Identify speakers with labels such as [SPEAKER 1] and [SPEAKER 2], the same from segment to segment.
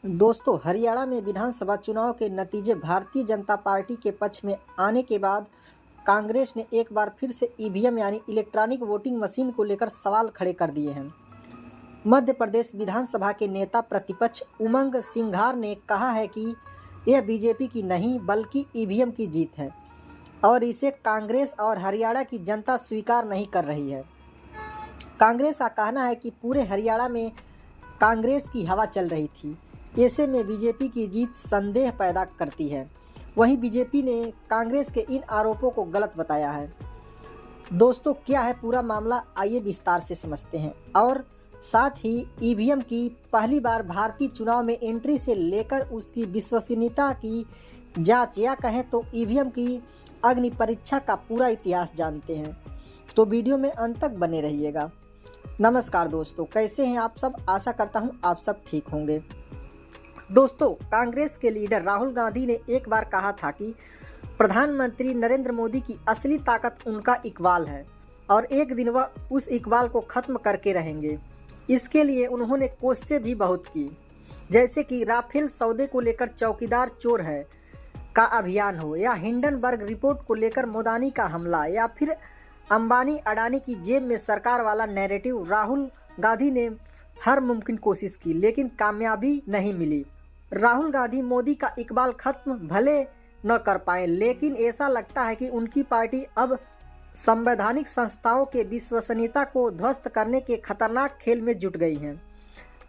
[SPEAKER 1] दोस्तों, हरियाणा में विधानसभा चुनाव के नतीजे भारतीय जनता पार्टी के पक्ष में आने के बाद कांग्रेस ने एक बार फिर से ईवीएम यानी इलेक्ट्रॉनिक वोटिंग मशीन को लेकर सवाल खड़े कर दिए हैं। मध्य प्रदेश विधानसभा के नेता प्रतिपक्ष उमंग सिंघार ने कहा है कि यह बीजेपी की नहीं बल्कि ईवीएम की जीत है और इसे कांग्रेस और हरियाणा की जनता स्वीकार नहीं कर रही है। कांग्रेस का कहना है कि पूरे हरियाणा में कांग्रेस की हवा चल रही थी, ऐसे में बीजेपी की जीत संदेह पैदा करती है। वहीं बीजेपी ने कांग्रेस के इन आरोपों को गलत बताया है। दोस्तों, क्या है पूरा मामला, आइए विस्तार से समझते हैं। और साथ ही ईवीएम की पहली बार भारतीय चुनाव में एंट्री से लेकर उसकी विश्वसनीयता की जांच या कहें तो ईवीएम की अग्नि परीक्षा का पूरा इतिहास जानते हैं। तो वीडियो में अंत तक बने रहिएगा। नमस्कार दोस्तों, कैसे हैं आप सब? आशा करता हूं आप सब ठीक होंगे। दोस्तों, कांग्रेस के लीडर राहुल गांधी ने एक बार कहा था कि प्रधानमंत्री नरेंद्र मोदी की असली ताकत उनका इकबाल है और एक दिन वह उस इकबाल को खत्म करके रहेंगे। इसके लिए उन्होंने कोशिशें भी बहुत की, जैसे कि राफेल सौदे को लेकर चौकीदार चोर है का अभियान हो, या हिंडनबर्ग रिपोर्ट को लेकर मोदानी का हमला, या फिर अंबानी अडानी की जेब में सरकार वाला नैरेटिव। राहुल गांधी ने हर मुमकिन कोशिश की लेकिन कामयाबी नहीं मिली। राहुल गांधी मोदी का इकबाल खत्म भले न कर पाए, लेकिन ऐसा लगता है कि उनकी पार्टी अब संवैधानिक संस्थाओं के विश्वसनीयता को ध्वस्त करने के खतरनाक खेल में जुट गई है।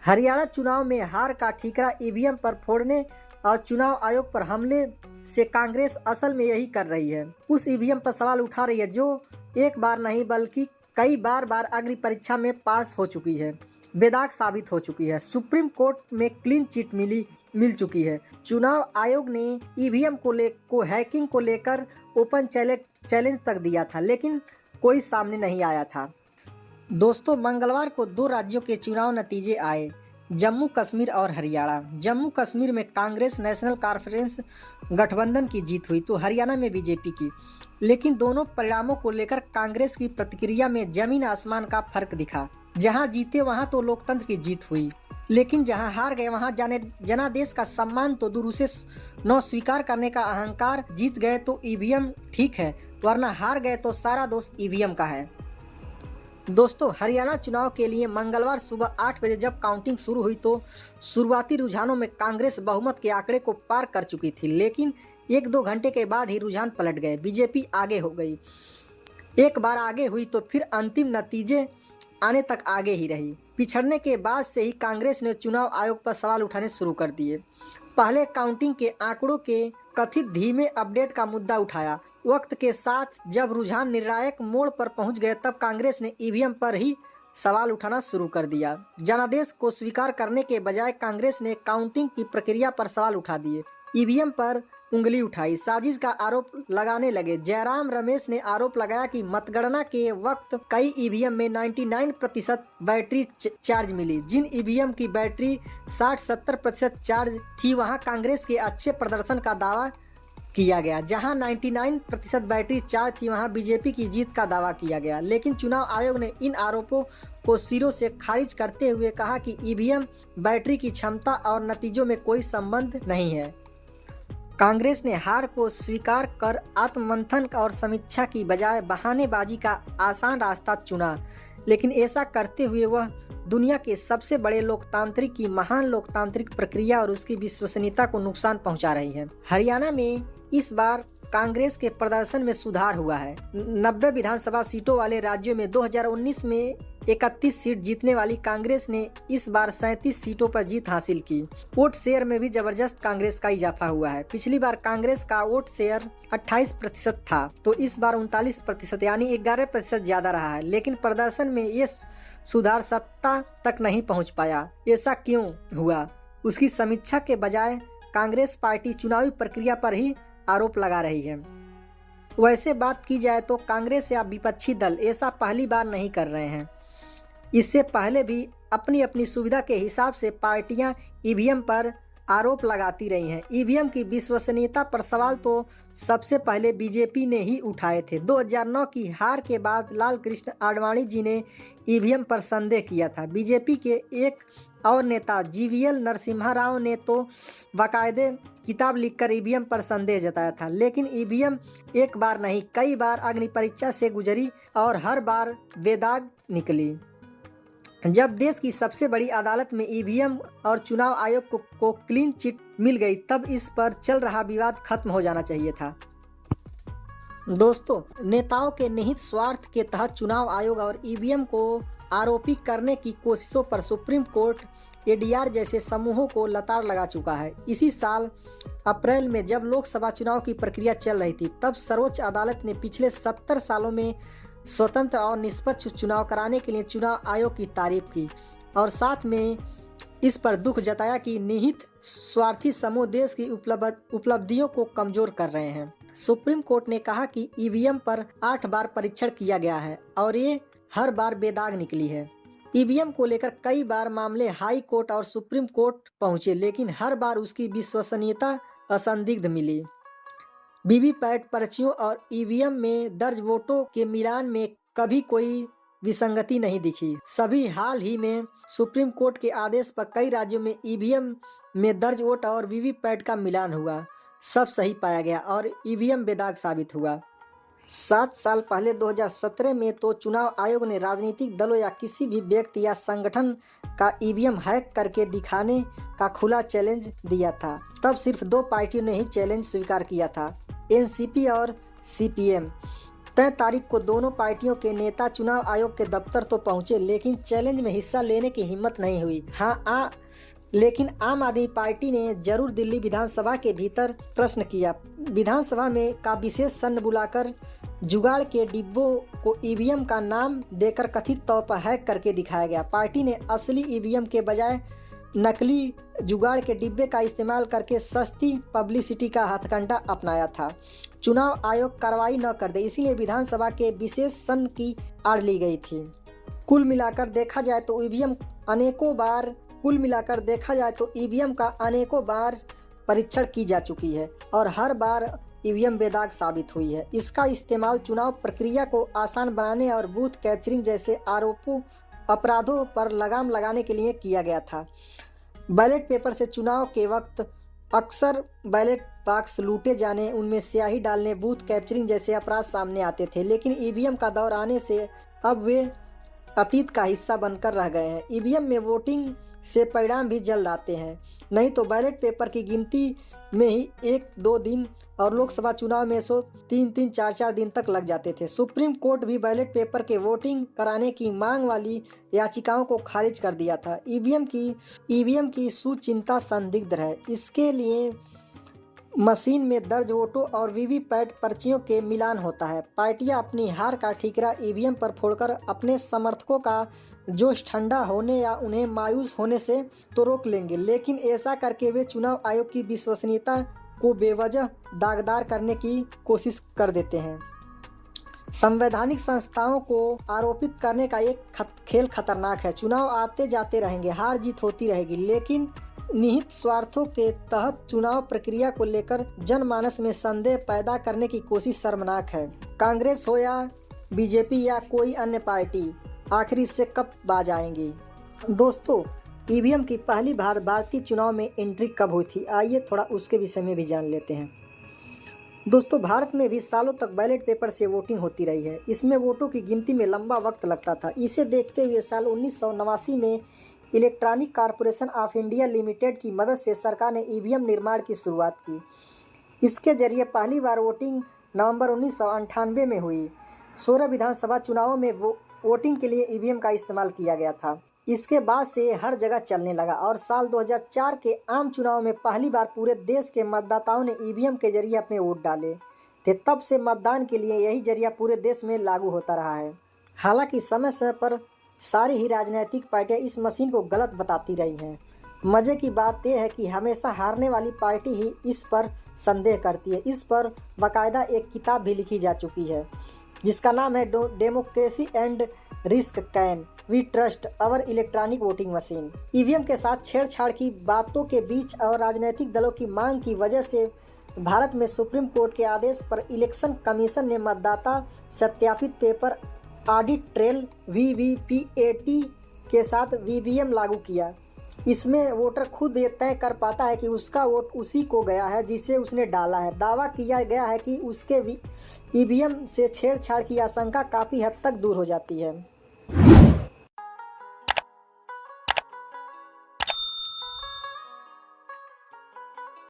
[SPEAKER 1] हरियाणा चुनाव में हार का ठीकरा ईवीएम पर फोड़ने और चुनाव आयोग पर हमले से कांग्रेस असल में यही कर रही है। उस ईवीएम पर सवाल उठा रही है जो एक बार नहीं बल्कि कई बार अग्नि परीक्षा में पास हो चुकी है, बेदाग साबित हो चुकी है। सुप्रीम कोर्ट में क्लीन चिट मिल चुकी है। चुनाव आयोग ने ईवीएम को हैकिंग को लेकर ओपन चैलेंज तक दिया था, लेकिन कोई सामने नहीं आया था। दोस्तों, मंगलवार को दो राज्यों के चुनाव नतीजे आए, जम्मू कश्मीर और हरियाणा। जम्मू कश्मीर में कांग्रेस नेशनल कॉन्फ्रेंस गठबंधन की जीत हुई तो हरियाणा में बीजेपी की, लेकिन दोनों परिणामों को लेकर कांग्रेस की प्रतिक्रिया में जमीन आसमान का फर्क दिखा। जहां जीते वहां तो लोकतंत्र की जीत हुई, लेकिन जहां हार गए वहां जनादेश का सम्मान तो दूर, उसे न स्वीकार करने का अहंकार। जीत गए तो ईवीएम ठीक है, वरना हार गए तो सारा दोष ईवीएम का है। दोस्तों, हरियाणा चुनाव के लिए मंगलवार सुबह 8 बजे जब काउंटिंग शुरू हुई तो शुरुआती रुझानों में कांग्रेस बहुमत के आंकड़े को पार कर चुकी थी, लेकिन 1-2 घंटे के बाद ही रुझान पलट गए। बीजेपी आगे हो गई, एक बार आगे हुई तो फिर अंतिम नतीजे आने तक आगे ही रही। पिछड़ने के बाद से ही कांग्रेस ने चुनाव आयोग पर सवाल उठाने शुरू कर दिए। पहले काउंटिंग के आंकड़ों के कथित धीमे अपडेट का मुद्दा उठाया। वक्त के साथ जब रुझान निर्णायक मोड़ पर पहुंच गए तब कांग्रेस ने ईवीएम पर ही सवाल उठाना शुरू कर दिया। जनादेश को स्वीकार करने के बजाय कांग्रेस ने काउंटिंग की प्रक्रिया पर सवाल उठा दिए, ईवीएम पर उंगली उठाई, साजिश का आरोप लगाने लगे। जयराम रमेश ने आरोप लगाया कि मतगणना के वक्त कई ईवीएम में 99% बैटरी चार्ज मिली। जिन ईवीएम की बैटरी 60-70% चार्ज थी वहां कांग्रेस के अच्छे प्रदर्शन का दावा किया गया। जहां 99% बैटरी चार्ज थी वहां बीजेपी की जीत का दावा किया गया। लेकिन चुनाव आयोग ने इन आरोपों को सिरों से खारिज करते हुए कहा कि ईवीएम बैटरी की क्षमता और नतीजों में कोई संबंध नहीं है। कांग्रेस ने हार को स्वीकार कर आत्ममंथन और समीक्षा की बजाय बहानेबाजी का आसान रास्ता चुना, लेकिन ऐसा करते हुए वह दुनिया के सबसे बड़े लोकतांत्रिक की महान लोकतांत्रिक प्रक्रिया और उसकी विश्वसनीयता को नुकसान पहुंचा रही है। हरियाणा में इस बार कांग्रेस के प्रदर्शन में सुधार हुआ है। 90 विधानसभा सीटों वाले राज्यों में 2019 में 31 सीट जीतने वाली कांग्रेस ने इस बार 37 सीटों पर जीत हासिल की। वोट शेयर में भी जबरदस्त कांग्रेस का इजाफा हुआ है। पिछली बार कांग्रेस का वोट शेयर 28% था तो इस बार 39% यानी 11% ज्यादा रहा है, लेकिन प्रदर्शन में ये सुधार सत्ता तक नहीं पहुंच पाया। ऐसा क्यों हुआ? उसकी समीक्षा के बजाय कांग्रेस पार्टी चुनावी प्रक्रिया पर ही आरोप लगा रही है। वैसे बात की जाए तो कांग्रेस या विपक्षी दल ऐसा पहली बार नहीं कर रहे हैं। इससे पहले भी अपनी अपनी सुविधा के हिसाब से पार्टियां ईवीएम पर आरोप लगाती रही हैं। ईवीएम की विश्वसनीयता पर सवाल तो सबसे पहले बीजेपी ने ही उठाए थे। 2009 की हार के बाद लाल कृष्ण आडवाणी जी ने ईवीएम पर संदेह किया था। बीजेपी के एक और नेता जीवीएल नरसिम्हा राव ने तो बाकायदे किताब लिखकर ईवीएम पर संदेह जताया था। लेकिन ईवीएम एक बार नहीं कई बार अग्नि परीक्षा से गुजरी और हर बार बेदाग निकली। जब देश की सबसे बड़ी अदालत में ईवीएम और चुनाव आयोग को क्लीन चिट मिल गई तब इस पर चल रहा विवाद खत्म हो जाना चाहिए था। दोस्तों, नेताओं के निहित स्वार्थ के तहत चुनाव आयोग और ईवीएम को आरोपी करने की कोशिशों पर सुप्रीम कोर्ट एडीआर जैसे समूहों को लताड़ लगा चुका है। इसी साल अप्रैल में जब लोकसभा चुनाव की प्रक्रिया चल रही थी तब सर्वोच्च अदालत ने पिछले 70 सालों में स्वतंत्र और निष्पक्ष चुनाव कराने के लिए चुनाव आयोग की तारीफ की और साथ में इस पर दुख जताया कि निहित स्वार्थी समूह देश की उपलब्धियों को कमजोर कर रहे हैं। सुप्रीम कोर्ट ने कहा कि ईवीएम पर 8 बार परीक्षण किया गया है और ये हर बार बेदाग निकली है। ईवीएम को लेकर कई बार मामले हाई कोर्ट और सुप्रीम कोर्ट पहुंचे, लेकिन हर बार उसकी विश्वसनीयता असंदिग्ध मिली। वीवीपैट पर्चियों और ईवीएम में दर्ज वोटों के मिलान में कभी कोई विसंगति नहीं दिखी। सभी हाल ही में सुप्रीम कोर्ट के आदेश पर कई राज्यों में ईवीएम में दर्ज वोट और वीवीपैट का मिलान हुआ, सब सही पाया गया और ईवीएम बेदाग साबित हुआ। 7 साल पहले 2017 में तो चुनाव आयोग ने राजनीतिक दलों या किसी भी व्यक्ति या संगठन का ईवीएम हैक करके दिखाने का खुला चैलेंज दिया था। तब सिर्फ 2 पार्टियों ने ही चैलेंज स्वीकार किया था, एनसीपी और सीपीएम। तय तारीख को दोनों पार्टियों के नेता चुनाव आयोग के दफ्तर तो पहुंचे, लेकिन चैलेंज में हिस्सा लेने की हिम्मत नहीं हुई। लेकिन आम आदमी पार्टी ने जरूर दिल्ली विधानसभा के भीतर प्रश्न किया। विधानसभा में का विशेष सन्न बुलाकर जुगाड़ के डिब्बों को ईवीएम का नाम देकर कथित तौर पर हैक करके दिखाया गया। पार्टी ने असली ईवीएम के बजाय नकली जुगाड़ के डिब्बे का इस्तेमाल करके सस्ती पब्लिसिटी का हथकंडा अपनाया था। चुनाव आयोग कार्रवाई न कर दे, इसीलिए विधानसभा के विशेष सन्न की आड़ ली गई थी। कुल मिलाकर देखा जाए तो ईवीएम का अनेकों बार परीक्षण की जा चुकी है और हर बार ईवीएम बेदाग साबित हुई है। इसका इस्तेमाल चुनाव प्रक्रिया को आसान बनाने और बूथ कैप्चरिंग जैसे अपराधों पर लगाम लगाने के लिए किया गया था। बैलेट पेपर से चुनाव के वक्त अक्सर बैलेट बॉक्स लूटे जाने, उनमें स्याही डालने, बूथ कैप्चरिंग जैसे अपराध सामने आते थे, लेकिन ईवीएम का दौर आने से अब वे अतीत का हिस्सा बनकर रह गए हैं। ईवीएम में वोटिंग से परिणाम भी जल्द आते हैं, नहीं तो बैलेट पेपर की गिनती में ही 1-2 दिन और लोकसभा चुनाव में 3-3, 4-4 दिन तक लग जाते थे। सुप्रीम कोर्ट भी बैलेट पेपर के वोटिंग कराने की मांग वाली याचिकाओं को खारिज कर दिया था। ईवीएम की सुचिंता संदिग्ध है। इसके लिए मशीन में दर्ज वोटों और वीवीपैट पर्चियों के मिलान होता है। पार्टियां अपनी हार का ठीकरा ईवीएम पर फोड़कर अपने समर्थकों का जोश ठंडा होने या उन्हें मायूस होने से तो रोक लेंगे, लेकिन ऐसा करके वे चुनाव आयोग की विश्वसनीयता को बेवजह दागदार करने की कोशिश कर देते हैं। संवैधानिक संस्थाओं को आरोपित करने का एक खेल खतरनाक है। चुनाव आते जाते रहेंगे, हार जीत होती रहेगी, लेकिन निहित स्वार्थों के तहत चुनाव प्रक्रिया को लेकर जनमानस में संदेह पैदा करने की कोशिश शर्मनाक है। कांग्रेस हो या बीजेपी या कोई अन्य पार्टी आखिर इससे कब बाज आएंगी। दोस्तों, ईवीएम की पहली बार भारतीय चुनाव में एंट्री कब हुई थी, आइए थोड़ा उसके विषय में भी जान लेते हैं। दोस्तों, भारत में भी सालों तक बैलेट पेपर से वोटिंग होती रही है। इसमें वोटों की गिनती में लंबा वक्त लगता था। इसे देखते हुए साल 1989 में electronic corporation of India limited की मदद से सरकार ने ईवीएम निर्माण की शुरुआत की। इसके जरिए पहली बार वोटिंग नवंबर 1998 में हुई। 16 विधानसभा चुनावों में वोटिंग के लिए ईवीएम का इस्तेमाल किया गया था। इसके बाद से हर जगह चलने लगा और साल 2004 के आम चुनाव में पहली बार पूरे देश के मतदाताओं ने ईवीएम के जरिए अपने वोट डाले थे। तब से मतदान के लिए यही जरिया पूरे देश में लागू होता रहा है। हालांकि समय समय पर सारी ही राजनीतिक पार्टियां इस मशीन को गलत बताती रही हैं। मज़े की बात यह है कि हमेशा हारने वाली पार्टी ही इस पर संदेह करती है। इस पर बाकायदा एक किताब भी लिखी जा चुकी है जिसका नाम है democracy and risk can we trust our electronic voting machine. EVM के साथ छेड़छाड़ की बातों के बीच और राजनीतिक दलों की मांग की वजह से भारत में सुप्रीम कोर्ट के आदेश पर इलेक्शन कमीशन ने मतदाता सत्यापित पेपर ऑडिट ट्रेल वीवीपीएटी के साथ ईवीएम लागू किया। इसमें वोटर खुद ये तय कर पाता है कि उसका वोट उसी को गया है जिसे उसने डाला है। दावा किया गया है कि उसके ईवीएम से छेड़छाड़ की आशंका काफ़ी हद तक दूर हो जाती है।